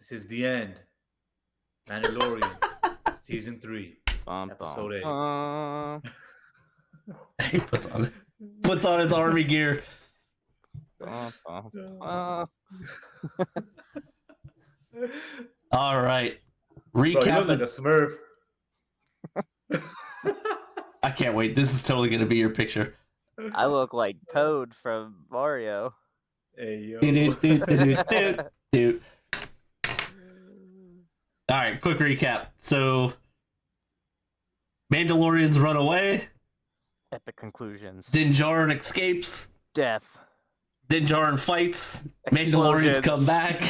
This is the end. Mandalorian, season 3, Bum, episode bum, 8. bum. He puts on his army gear. Bum, bum, bum. All right. Bro, you Recap. look like a Smurf. I can't wait. This is totally going to be your picture. I look like Toad from Mario. Hey, yo. Dude. All right, quick recap. So, Mandalorians run away. Epic conclusions. Din Djarin escapes. Death. Din Djarin fights. Explosions. Mandalorians come back.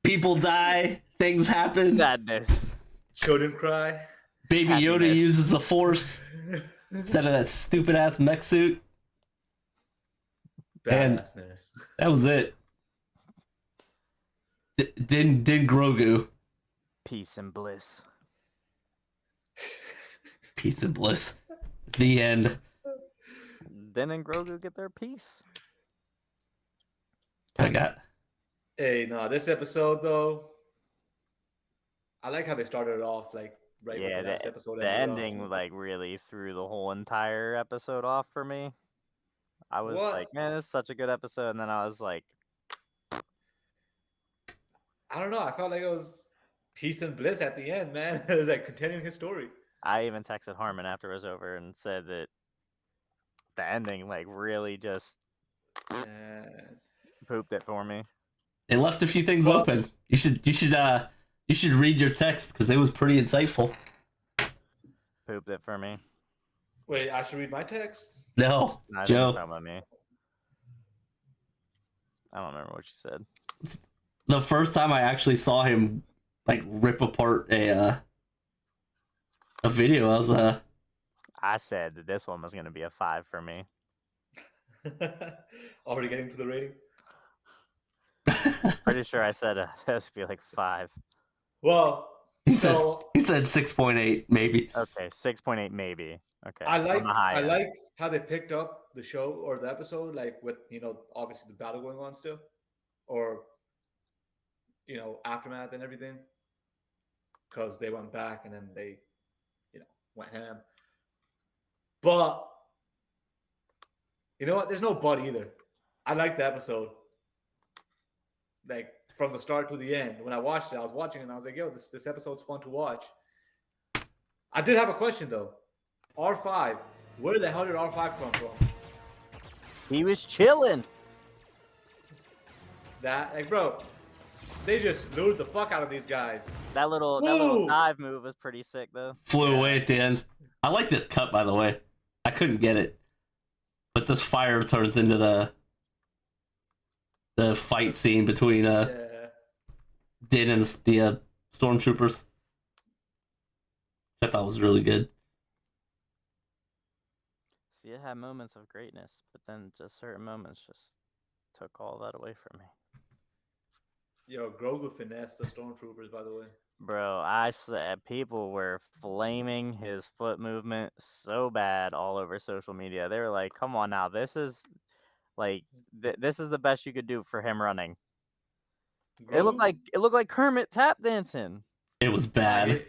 People die. Things happen. Sadness. Children cry. Baby Yoda Happiness. uses the Force instead of that stupid ass mech suit. And Badassness. that was it. Din Grogu. Peace and bliss. Peace and bliss. The end. Din and Grogu get their peace. I got. Hey, no, this episode, though, I like how they started it off, like, right Yeah, with the last episode. The ended off. ending like really threw the whole entire episode off for me. I was What? like, man, this is such a good episode, and then I was like, I don't know. I felt like it was peace and bliss at the end, man. It was like continuing his story. I even texted Harmon after it was over and said that the ending like really just And pooped it for me. They left a few things Well- open. You should read your text because it was pretty insightful. Pooped it for me. wait, I should read my text? No, No, I think Joe. it's talking about me. I don't remember what you said. The first time I actually saw him like rip apart a video, I was I said that this one was going to be a 5 for me. Already getting to the rating? Pretty sure I said this would be like 5. Well, he so said 6.8 maybe. Okay, 6.8 maybe. Okay, I like on the high end. like how they picked up the show or the episode, like with obviously the battle going on still, or aftermath and everything, because they went back and then they went ham. But you know what? There's no but either. I like the episode, like from the start to the end. When I watched it, I was watching it and I was like, "Yo, this episode's fun to watch." I did have a question though. R5, where the hell did R5 come from? He was chilling. That, like, bro, they just lured the fuck out of these guys. That little Woo! dive move was pretty sick though. Flew away at the end. I like this cut, by the way. I couldn't get it, but this fire turns into the fight scene between Din and the stormtroopers. I thought was really good. See, it had moments of greatness, but then just certain moments just took all that away from me. Yo, Grogu finessed the stormtroopers, by the way. Bro, I said people were flaming his foot movement so bad all over social media. They were like, "Come on now, this is like this is the best you could do for him running." It looked like Kermit tap dancing. It was bad.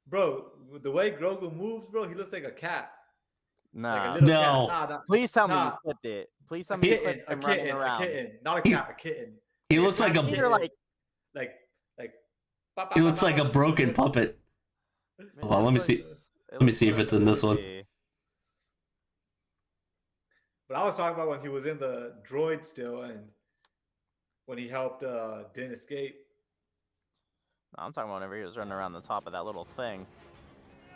Bro, the way Grogu moves, bro, he looks like a cat. Nah, Like a little No. cat. Nah. please tell me you Nah. clipped it. Please tell A me you kitten, clipped a him running kitten, a around. kitten. Not a cat, a kitten. He looks like tiny a- You're like, like He looks like a broken puppet. Hold on, let me see. Let me see if it's in this one. But I was talking about when he was in the droid still and when he helped Din escape. No, I'm talking about whenever he was running around the top of that little thing.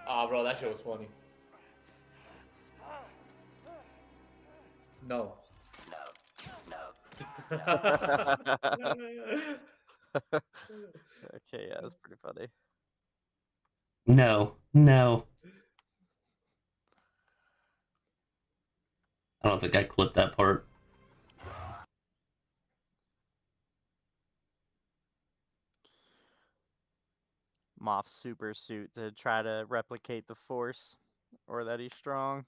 Oh, bro, that shit was funny. No. Okay, yeah, that's pretty funny. No. I don't think I clipped that part. Moff's super suit to try to replicate the Force, or that he's strong.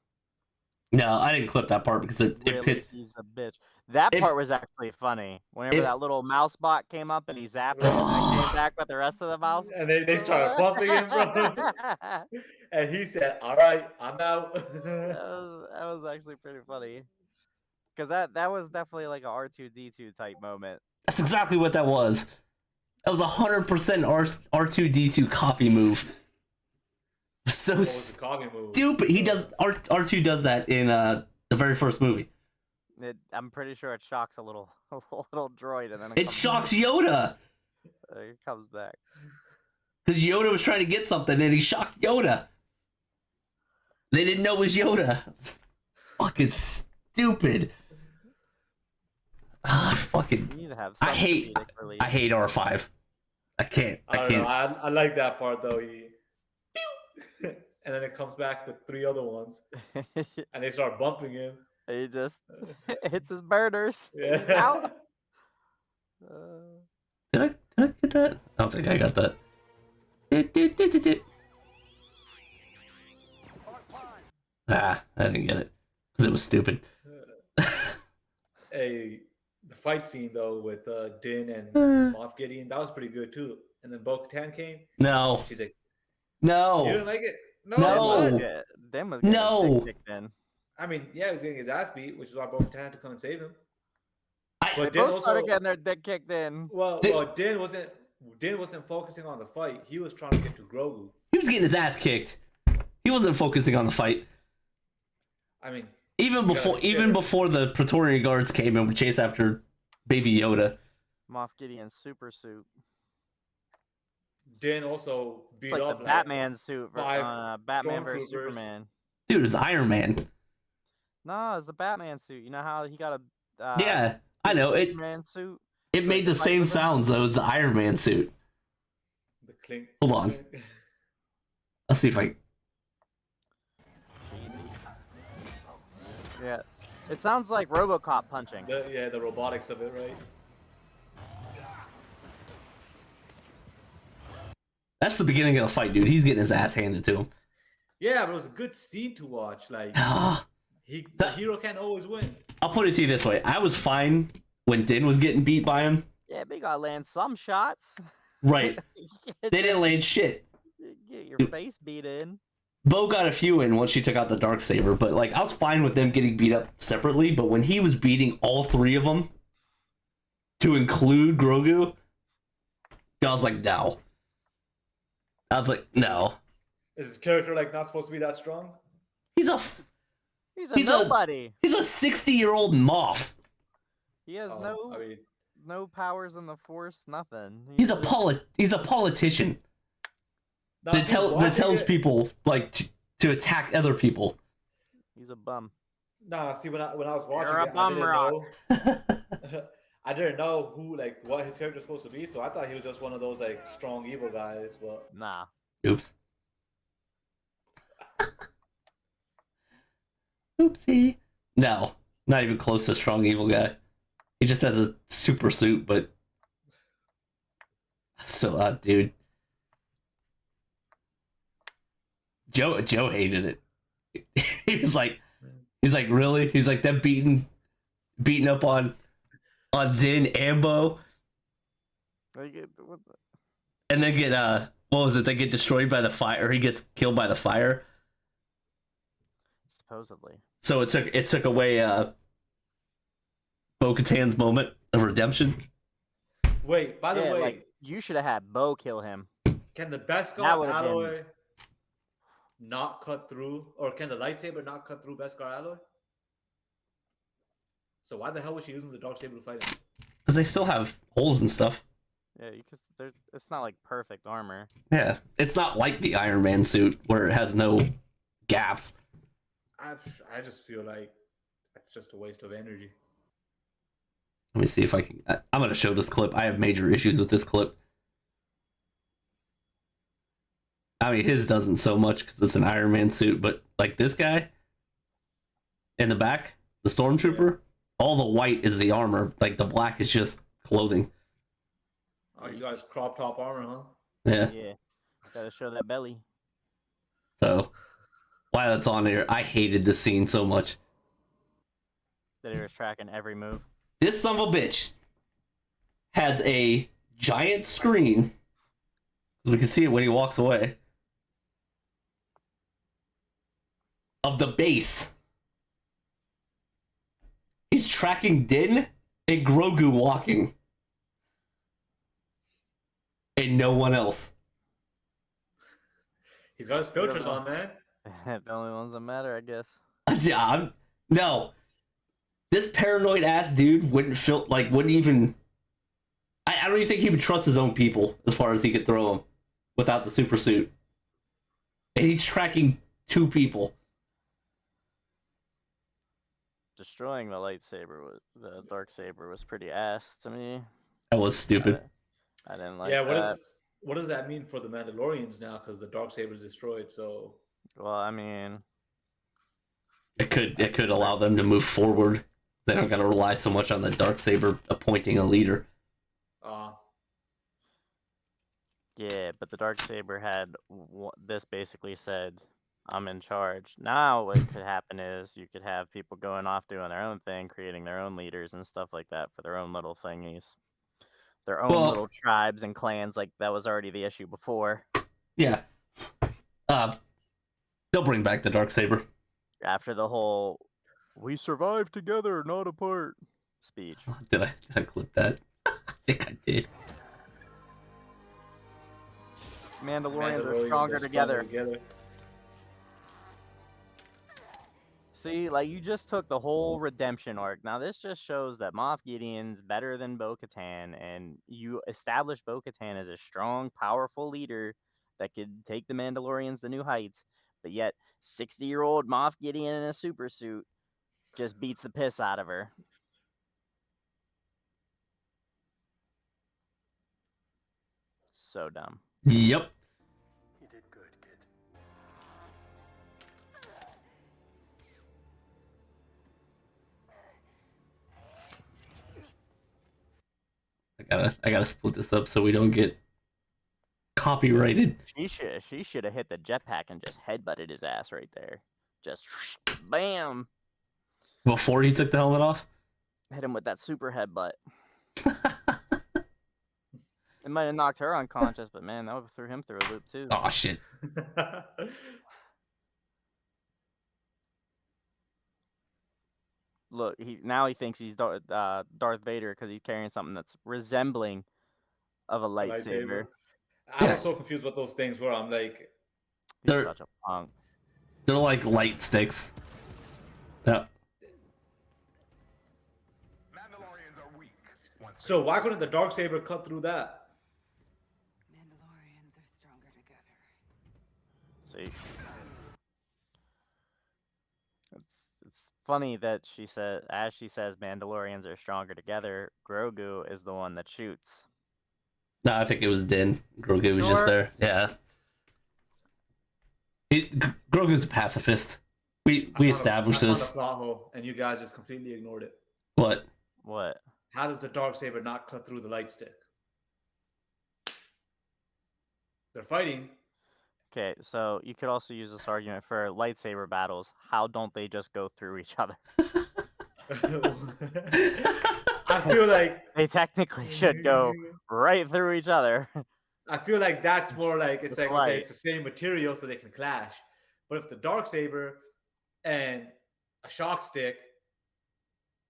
No, I didn't clip that part because it Really, pit. he's a bitch. That It- part was actually funny. Whenever it- that little mouse bot came up and he zapped it and came back with the rest of the mouse. And they started bumping him, bro. And he said, "All right, I'm out." That was actually pretty funny. Because that was definitely like a R2D2 type moment. That's exactly what that was. That was 100% R2D2 copy move. So What was the copy move? stupid. He does R2 does that in the very first movie. I'm pretty sure it shocks a little droid and then It shocks Yoda it comes back. because Yoda was trying to get something and he shocked Yoda. They didn't know it was Yoda. Fucking stupid. Fucking. You need to have I some hate comedic relief. I hate R5. I can't. I don't can't. know. I like that part though. And then it comes back with 3 other ones, and they start bumping him. He just hits his burners. Yeah. He's out. Did I get that? I don't think I got that. Ah, I didn't get it because it was stupid. The fight scene though with Din and Moff Gideon, that was pretty good too. And then Bo-Katan came. No, She's like, no. "You didn't like it? No, No. what?" Dem was getting No. his dick kicked in. I mean, yeah, he was getting his ass beat, which is why Bo-Katan had to come and save him. I, But They Din both started also, getting their dick kicked in. well, Din- Din wasn't focusing on the fight. He was trying to get to Grogu. he was getting his ass kicked. He wasn't focusing on the fight. I mean, Even You gotta before, consider- even before the Praetorian guards came and would chase after Baby Yoda. Moff Gideon's super suit. Din also beat It's like up the Batman suit. 5 Batman versus stormtroopers. Superman. Dude, it was Iron Man. No, it's the Batman suit. You know how he got a Yeah, I know it. Superman suit? It So made the fight same with him? sounds though as the Iron Man suit. The clink. Hold on. Let's see if I. Cheesy. Yeah. It sounds like RoboCop punching. The robotics of it, right? That's the beginning of the fight, dude. He's getting his ass handed to him. Yeah, but it was a good scene to watch. Like I'll the hero can't always win. put it to you this way: I was fine when Din was getting beat by him. Yeah, but you gotta land some shots. Right? You They can't didn't land shit. just get your face beat in. Bo got a few in once she took out the Darksaber, but like I was fine with them getting beat up separately. But when he was beating all 3 of them, to include Grogu, I was like, no. I was like, no. Is his character like not supposed to be that strong? He's a He's a He's a- nobody. 60-year-old moth. He has Oh, I mean, no powers in the Force, nothing. He's just- he's a politician now, that see, tells watching it- people like to attack other people. He's a bum. Nah, see when I was watching You're a it, bum rock. I didn't know what his character was supposed to be, so I thought he was just one of those like strong evil guys. But Nah. Oops. Oopsie. No, not even close to strong evil guy. He just has a super suit, but so dude. Joe hated it. He's like, really? He's like, them beating up on Din and Bo, What the- and then get what was it? They get destroyed by the fire. Or he gets killed by the fire. Supposedly. So it took away Bo-Katan's moment of redemption. wait, by the Yeah, way, like you should have had Bo kill him. can the That Beskar would've been- alloy not cut through, or can the lightsaber not cut through Beskar alloy? So why the hell was she using the dark saber to fight him? Because they still have holes and stuff. Yeah, it's not like perfect armor. Yeah, it's not like the Iron Man suit where it has no gaps. I just feel like it's just a waste of energy. Let me see if I can. I'm going to show this clip. I have major issues with this clip. I mean, his doesn't so much because it's an Iron Man suit, but like this guy in the back, the Stormtrooper, all the white is the armor. Like the black is just clothing. Oh, he's got his crop top armor, huh? Yeah. Yeah. Gotta show that belly. So Why that's on here. I hated this scene so much. That he was tracking every move. This son of a bitch has a giant screen. So we can see it when he walks away. Of the base. He's tracking Din and Grogu walking. And no one else. He's got his filters on, man. The only ones that matter, I guess. Yeah, no. This paranoid ass dude wouldn't even. I don't even think he would trust his own people as far as he could throw them without the super suit. And he's tracking 2 people. Destroying the dark saber was pretty ass to me. That was stupid. I didn't like Yeah, that. what does that mean for the Mandalorians now? Because the dark saber is destroyed. So Well, I mean, It could allow them to move forward. They don't gotta rely so much on the dark saber appointing a leader. yeah, but the dark saber had this basically said, "I'm in charge." Now, what could happen is you could have people going off doing their own thing, creating their own leaders and stuff like that for their own little thingies, their own Well- little tribes and clans. Like that was already the issue before. Yeah. They'll bring back the dark saber. After the whole "we survived together, not apart" speech. Did I clip that? I think I did. Mandalorians are stronger together. See, like you just took the whole redemption arc. Now this just shows that Moff Gideon's better than Bo-Katan, and you established Bo-Katan as a strong, powerful leader that could take the Mandalorians to new heights. But yet, 60-year-old Moff Gideon in a super suit just beats the piss out of her. So dumb. Yep. You did good, kid. I gotta split this up so we don't get copyrighted. She should have hit the jetpack and just headbutted his ass right there. Just bam. Before he took the helmet off? Hit him with that super headbutt. It might have knocked her unconscious, but man, that would have threw him through a loop too. Oh shit. Look, he thinks he's Darth Vader because he's carrying something that's resembling of a lightsaber. I was so confused what those things were. I'm like, He's They're- such a punk. They're like light sticks. Yeah. Mandalorians are weak. Once so why couldn't the dark saber cut through that? Mandalorians are stronger together. See, it's funny that she said, as she says, Mandalorians are stronger together. Grogu is the one that shoots. No, I think it was Din. Grogu was just Sure. there. Yeah. Grogu's a pacifist. We established I found this. a plot hole, and you guys just completely ignored it. What? What? How does the dark saber not cut through the light stick? They're fighting. Okay, so you could also use this argument for lightsaber battles. How don't they just go through each other? I feel like They technically should go right through each other. I feel like that's more like it's It's like light. okay, it's the same material, so they can clash. But if the dark saber and a shock stick,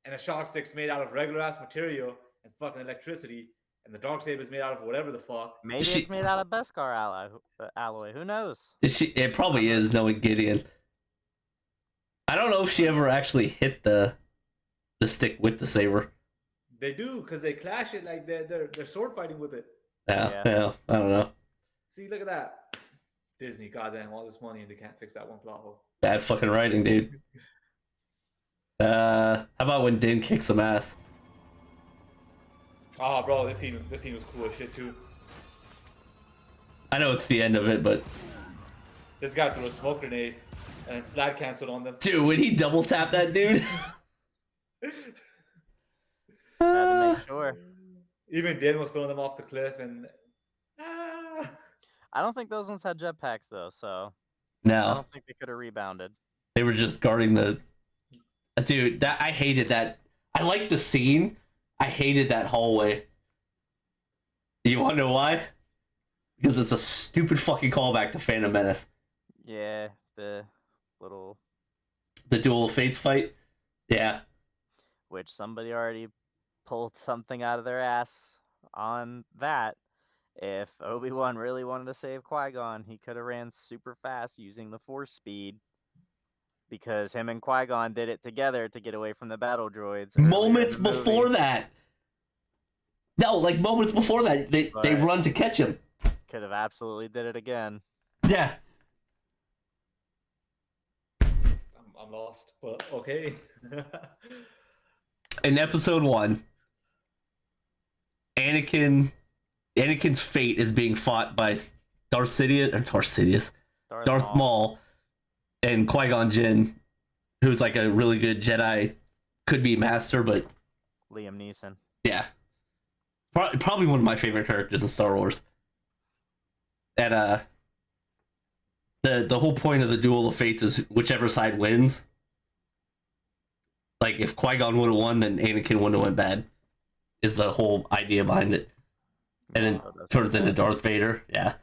and a shock stick's made out of regular ass material and fucking electricity, and the dark saber is made out of whatever the fuck, Maybe She- it's made out of Beskar alloy. Who knows? It probably is, knowing Gideon. I don't know if she ever actually hit the stick with the saber. they do because they clash it like they're sword fighting with it. Yeah, I don't know. See, look at that. Disney, goddamn, all this money and they can't fix that one plot hole. Bad fucking writing, dude. How about when Din kicks some ass? Oh, bro, this scene was cool as shit too. I know it's the end of it, but This guy threw a smoke grenade and then slide canceled on them. dude, when he double tapped that dude, Had to make sure. Even Din was throwing them off the cliff and I don't think those ones had jetpacks though, so I No, don't think they could have rebounded. they were just guarding the. Dude, that I hated that. I liked the scene. I hated that hallway. You want to know why? Because it's a stupid fucking callback to Phantom Menace. Yeah, the little The Duel of Fates fight. Yeah. which somebody already pulled something out of their ass on that. If Obi-Wan really wanted to save Qui-Gon, he could have ran super fast using the Force speed because him and Qui-Gon did it together to get away from the battle droids. earlier in Moments the movie. before that. No, like moments before that, they Right. run to catch him. Could have absolutely did it again. Yeah. I'm lost, but okay. In episode 1, Anakin's fate is being fought by Darth Maul and Qui-Gon Jinn, who's like a really good Jedi, could be master, but Liam Neeson. yeah. Probably one of my favorite characters in Star Wars. And the whole point of the Duel of Fates is whichever side wins. Like if Qui-Gon would have won, then Anakin wouldn't have went bad. Is the whole idea behind it. And then So does turns it. into Darth Vader. Yeah.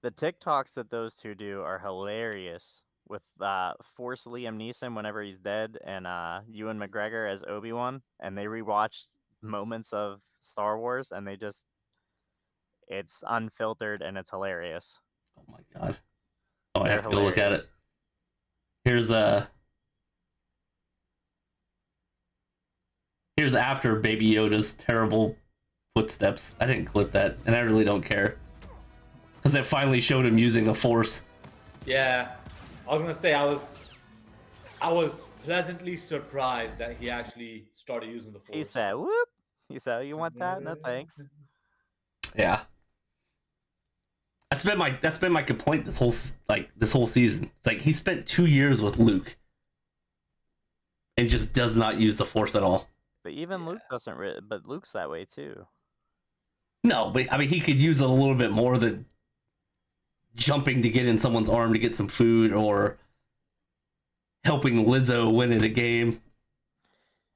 The TikToks that those two do are hilarious. With Force Liam Neeson whenever he's dead, and Ewan McGregor as Obi-Wan, and they rewatched moments of Star Wars, and it's unfiltered and it's hilarious. Oh my god. Oh, I They're have to go look at it. hilarious. Here's after Baby Yoda's terrible footsteps. I didn't clip that, and I really don't care. Because it finally showed him using the Force. Yeah, I was gonna say I was pleasantly surprised that he actually started using the Force. He said, "Whoop." He said, "You want that? No thanks." Yeah. That's been my complaint this whole season. It's like he spent 2 years with Luke and just does not use the Force at all. But even Luke doesn't. But Luke's that way too. No, but I mean he could use it a little bit more than jumping to get in someone's arm to get some food or helping Lizzo win at a game.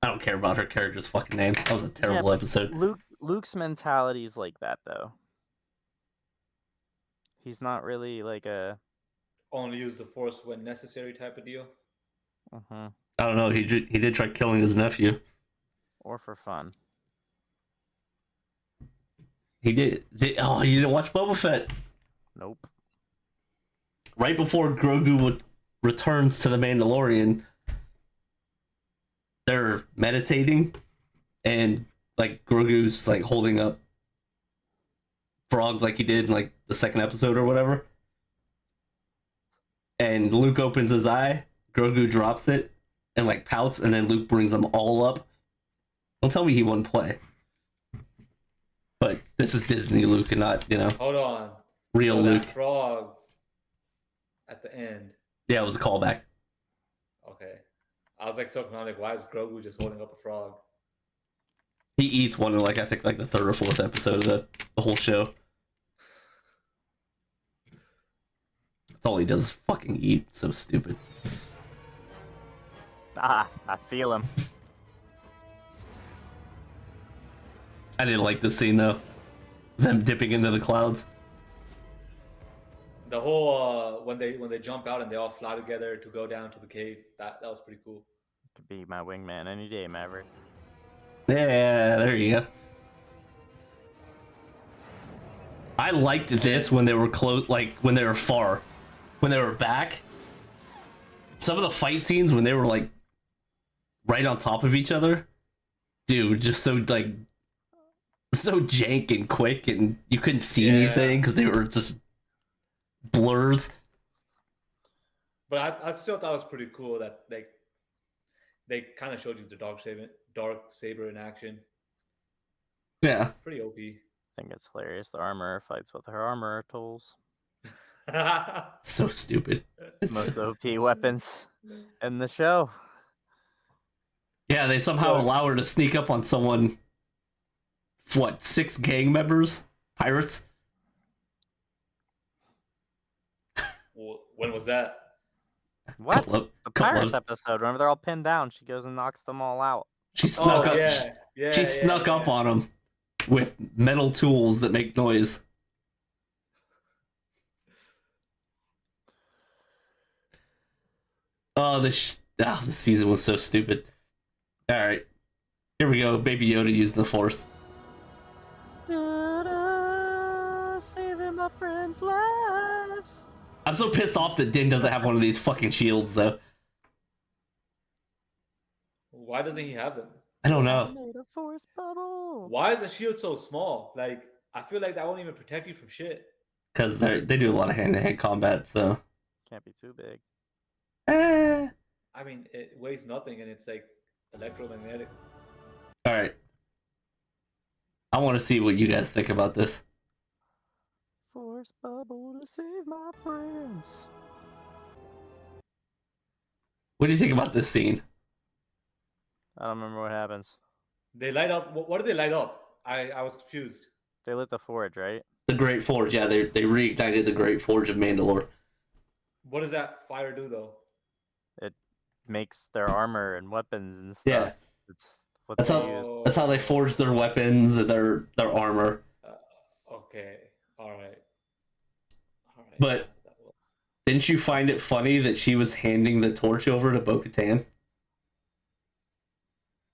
I don't care about her character's fucking name. That was a terrible but episode. Luke's mentality is like that though. He's not really like a. Only use the Force when necessary type of deal. I don't know. He did try killing his nephew. Or for fun. He did. Oh, you didn't watch Boba Fett? Nope. Right before Grogu returns to the Mandalorian, they're meditating, and like Grogu's like holding up frogs like he did in like the second episode or whatever. And Luke opens his eye, Grogu drops it, and like pouts, and then Luke brings them all up. Don't tell me he wouldn't play. But this is Disney Luke and not, Hold on. real So Luke. that frog at the end. Yeah, it was a callback. Okay. I was like talking. I'm like, why is Grogu just holding up a frog? He eats one in I think the third or fourth episode of the whole show. That's all he does is fucking eat. So stupid. I feel him. I didn't like this scene though. Them dipping into the clouds. The whole when they jump out and they all fly together to go down to the cave. That was pretty cool. Could be my wingman any day, Maverick. Yeah, there you go. I liked this when they were close, like when they were far, when they were back. Some of the fight scenes when they were like right on top of each other, dude, just so jank and quick, and you couldn't see anything because they were just blurs. But I still thought it was pretty cool that they kind of showed you the dark saber in action. Yeah, Pretty OP. I think it's hilarious. The armorer fights with her armorer tools. so stupid. Most OP weapons in the show. Yeah, they somehow allow her to sneak up on someone. What, 6 gang members? Pirates? When was that? What? Couple of- The couple Pirates of- episode. Remember, they're all pinned down. She goes and knocks them all out. She snuck Oh up. yeah, She snuck up on him with metal tools that make noise. Oh, this season was so stupid. All right, here we go. Baby Yoda using the Force. Saving my friends' lives. I'm so pissed off that Din doesn't have one of these fucking shields though. Why doesn't he have them? I don't know. Made a force bubble. Why is the shield so small? Like, I feel like that won't even protect you from shit. Because they do a lot of hand-to-hand combat, so. Can't be too big. I mean, it weighs nothing and it's like electromagnetic. All right. I want to see what you guys think about this. Force bubble to save my friends. What do you think about this scene? I don't remember what happens. They light up. What do they light up? I was confused. They lit the forge, right? The Great Forge, yeah, they reignited the Great Forge of Mandalore. What does that fire do though? It makes their armor and weapons and stuff. Yeah. It's what That's they how use. that's how they forge their weapons and their armor. Okay, all right. But- that's what that was. Didn't you find it funny that she was handing the torch over to Bo-Katan?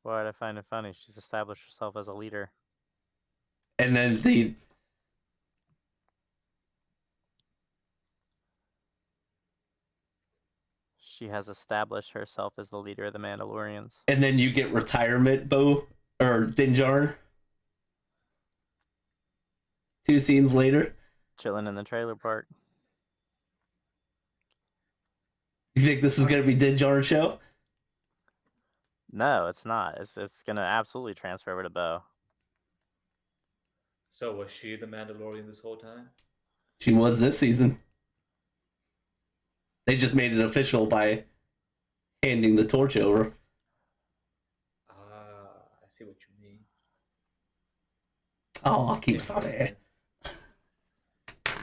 Why did I find it funny? She's established herself as a leader. And then She has established herself as the leader of the Mandalorians. you get retirement Bo or Din Djarin. 2 scenes later. Chilling in the trailer park. You think this is gonna be Din Djarin's show? No, it's not. It's gonna absolutely transfer over to Bo. So was she the Mandalorian this whole time? She was this season. They just made it official by handing the torch over. I see what you mean. Oh, I'll keep sorry.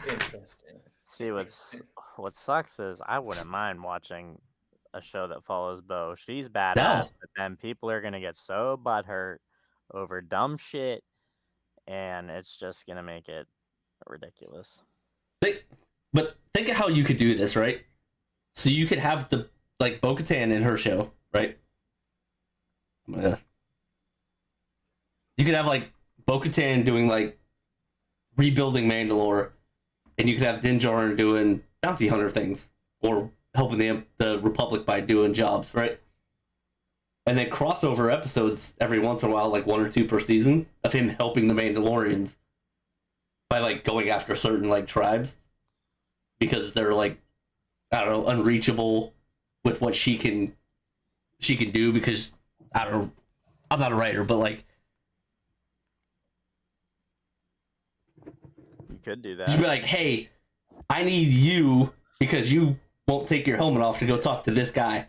Interesting. See, what sucks is I wouldn't mind watching a show that follows Bo. She's badass, but then people are gonna get so butthurt over dumb shit, and it's just gonna make it ridiculous. But think of how you could do this, right? So you could have Bo-Katan in her show, right? You could have Bo-Katan doing rebuilding Mandalore, and you could have Din Djarin doing bounty hunter things or helping the Republic by doing jobs, right? And then crossover episodes every once in a while, 1 or 2 per season, of him helping the Mandalorians by going after certain tribes because they're I don't know, unreachable with what she can do because I don't know, I'm not a writer, but You could do just be that. hey, I need you because you won't take your helmet off to go talk to this guy.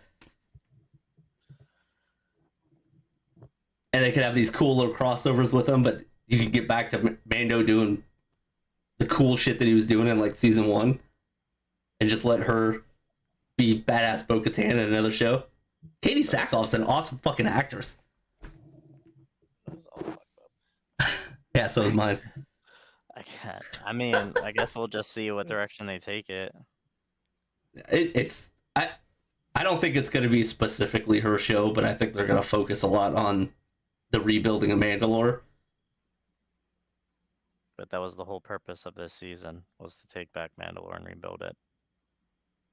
And they could have these cool little crossovers with them, but you can get back to Mando doing the cool shit that he was doing in season 1 and just let her be badass Bo-Katan in another show. Katie Sackhoff's an awesome fucking actress. That's all fucked up. Yeah, so is mine. I can't. I mean, I guess we'll just see what direction they take it. I don't think it's going to be specifically her show, but I think they're going to focus a lot on the rebuilding of Mandalore. But that was the whole purpose of this season, was to take back Mandalore and rebuild it.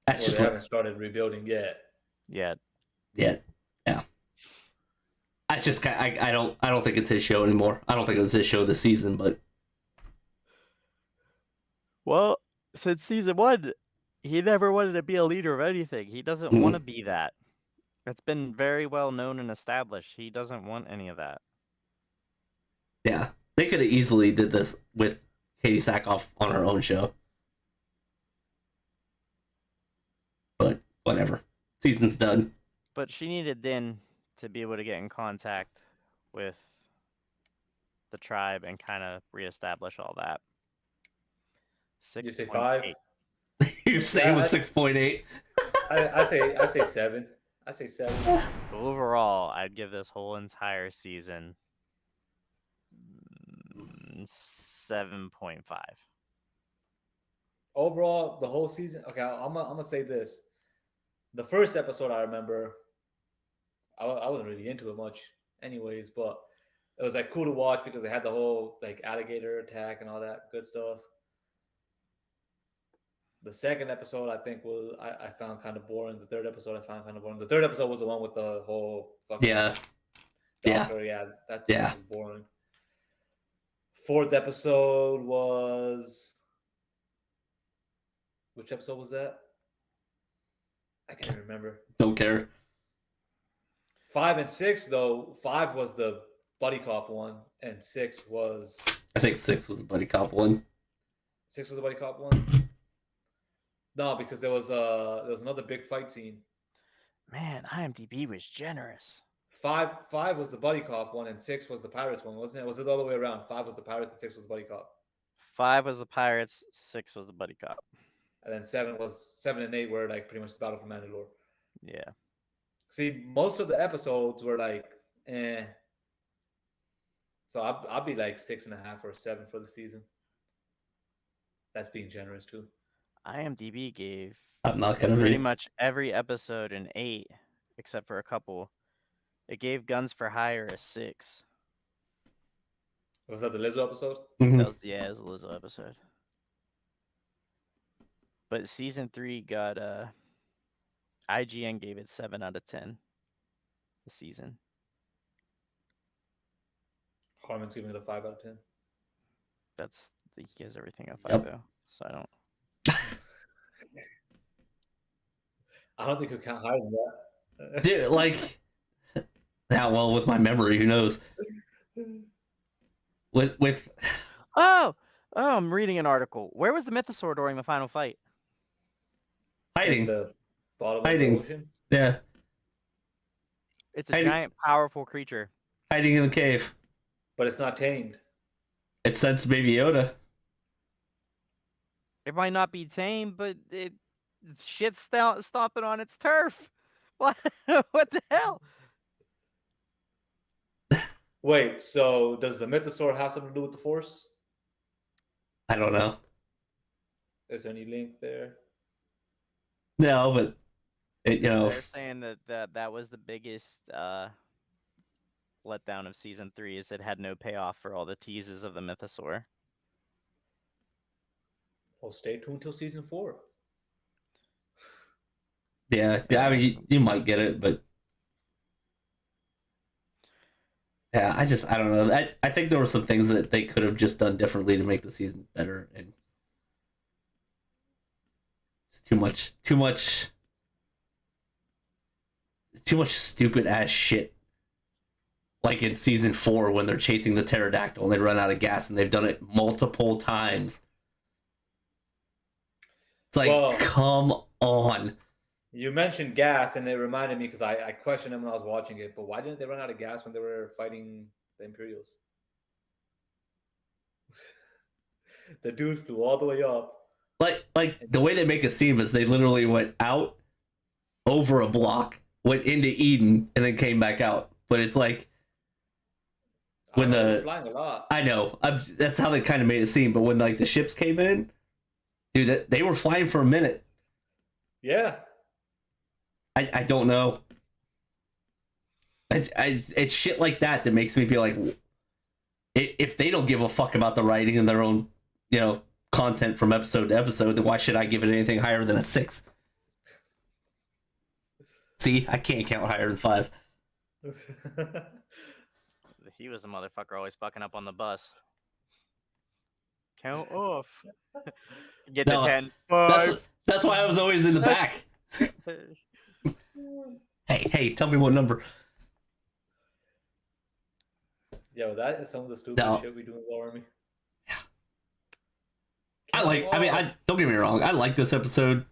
That's Well, just they what. haven't started rebuilding yet. Yet. Yeah. I just I don't think it's his show anymore. I don't think it was his show this season, but Well, since season 1, he never wanted to be a leader of anything. He doesn't Mhm. want to be that. It's been very well known and established. He doesn't want any of that. yeah, they could have easily did this with Katie Sackhoff on her own show. But whatever. Season's done. But she needed Din to be able to get in contact with the tribe and kind of reestablish all that. You say 6.8. 5? You're saying with 6.8. I say 7. I say 7. Overall, I'd give this whole entire season 7.5. Overall, the whole season. Okay, I'm gonna say this. The first episode I remember, I wasn't really into it much, anyways, but it was like cool to watch because they had the whole like alligator attack and all that good stuff. The second episode I think was I found kind of boring. The third episode I found kind of boring. The third episode was the one with the whole fucking Yeah. doctor. Yeah, that Yeah. was boring. Fourth episode was which episode was that? I can't remember. Don't care. 5 and 6 though. 5 was the buddy cop one, and 6 was I think 6 was the buddy cop one. 6 was the buddy cop one. No, because there was another big fight scene. Man, IMDb was generous. 5 was the buddy cop one, and 6 was the pirates one, wasn't it? Was it the other way around? 5 was the pirates, and 6 was the buddy cop. 5 was the pirates, 6 was the buddy cop. And then 7 and 8 were like pretty much the battle for Mandalore. Yeah. See, most of the episodes were like, eh. So I'll be like 6.5 or 7 for the season. That's being generous too. IMDb gave I'm not gonna pretty read. much every episode an 8, except for a couple. It gave Guns for Hire a 6. Was that the Lizzo episode? Mhm. That was it was a Lizzo episode. But season 3 got IGN gave it 7 out of 10. The season. Harmon's giving it a 5 out of 10. He gives everything a 5 Yep. though. So I don't. I don't think you count higher than that. Dude, like, yeah, well, with my memory, who knows? With Oh, I'm reading an article. Where was the mythosaur during the final fight? In hiding, the bottom Hiding. of the ocean. yeah, It's a Hiding. giant, powerful creature. hiding in the cave. But it's not tamed. It sends Baby Yoda. It might not be tame, but shit's stomping on its turf. What? What the hell? Wait, so does the mythosaur have something to do with the Force? I don't know. Is there any link there? No, but They're saying that was the biggest letdown of season 3 is it had no payoff for all the teases of the mythosaur. Well, stay tuned till season 4. yeah. I mean, you might get it, but yeah, I don't know. I think there were some things that they could have just done differently to make the season better, and it's too much stupid ass shit. Like in season 4 when they're chasing the pterodactyl and they run out of gas, and they've done it multiple times. It's like, Well, come on. you mentioned gas, and it reminded me because I questioned them when I was watching it. But why didn't they run out of gas when they were fighting the Imperials? The dude flew all the way up. Like the way they make a scene is they literally went out over a block, went into Eden, and then came back out. But it's like when They're flying a lot. I know that's how they kind of made it seem. But when like the ships came in, dude, they were flying for a minute. Yeah. I don't know. It's shit like that that makes me be like, if they don't give a fuck about the writing and their own, content from episode to episode, then why should I give it anything higher than a 6? See, I can't count higher than 5. He was a motherfucker always fucking up on the bus. Count off. Get No, the 10. That's why I was always in the back. Hey, tell me what number. Yo, that is some of the stupid No. shit we do in the army. I don't get me wrong. I like this episode.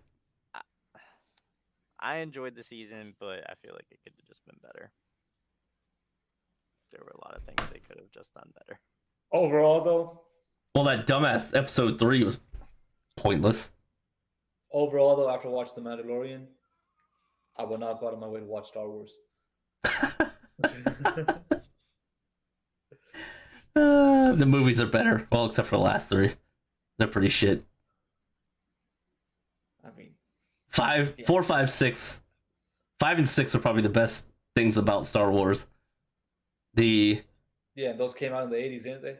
I enjoyed the season, but I feel like it could have just been better. There were a lot of things they could have just done better. Overall, though, Well, that dumbass episode 3 was pointless. Overall, though, after watching The Mandalorian, I will not go out of my way to watch Star Wars. The movies are better. Well, except for the last three. They're pretty shit. I mean, 5, Yeah. 4, 5, 6. 5 and 6 are probably the best things about Star Wars. The yeah, those came out in the 80s, didn't they?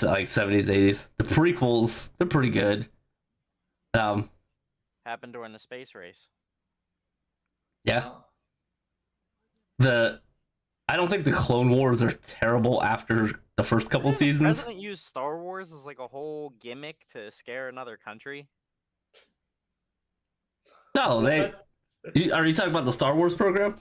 like 70s, 80s. The prequels, they're pretty good. Happened during the space race. Yeah. I don't think the Clone Wars are terrible after the first couple Didn't the seasons. president used Star Wars as like a whole gimmick to scare another country? No, What? are you talking about the Star Wars program?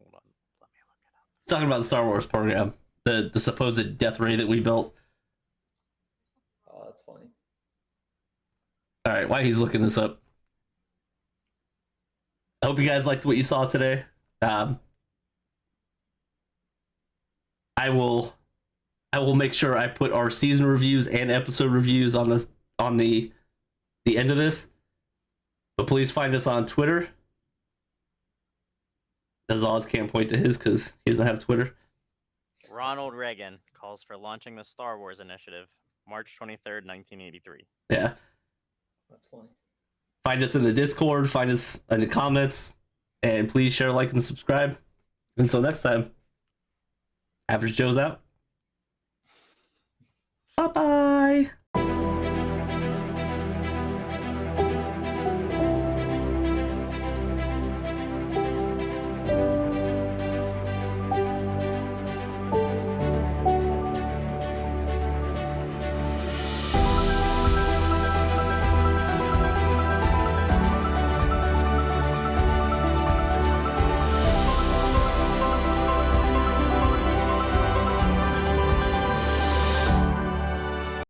Hold on, let me look it up. Talking about the Star Wars program, the supposed death ray that we built. Oh, that's funny. All right, while he's looking this up, I hope you guys liked what you saw today. I will make sure I put our season reviews and episode reviews on the end of this. But please find us on Twitter. As Oz can't point to his because he doesn't have Twitter. Ronald Reagan calls for launching the Star Wars Initiative, March 23rd, 1983. Yeah. That's funny. Find us in the Discord, find us in the comments, and please share, like, and subscribe. Until next time, Average Joe's out. Bye-bye.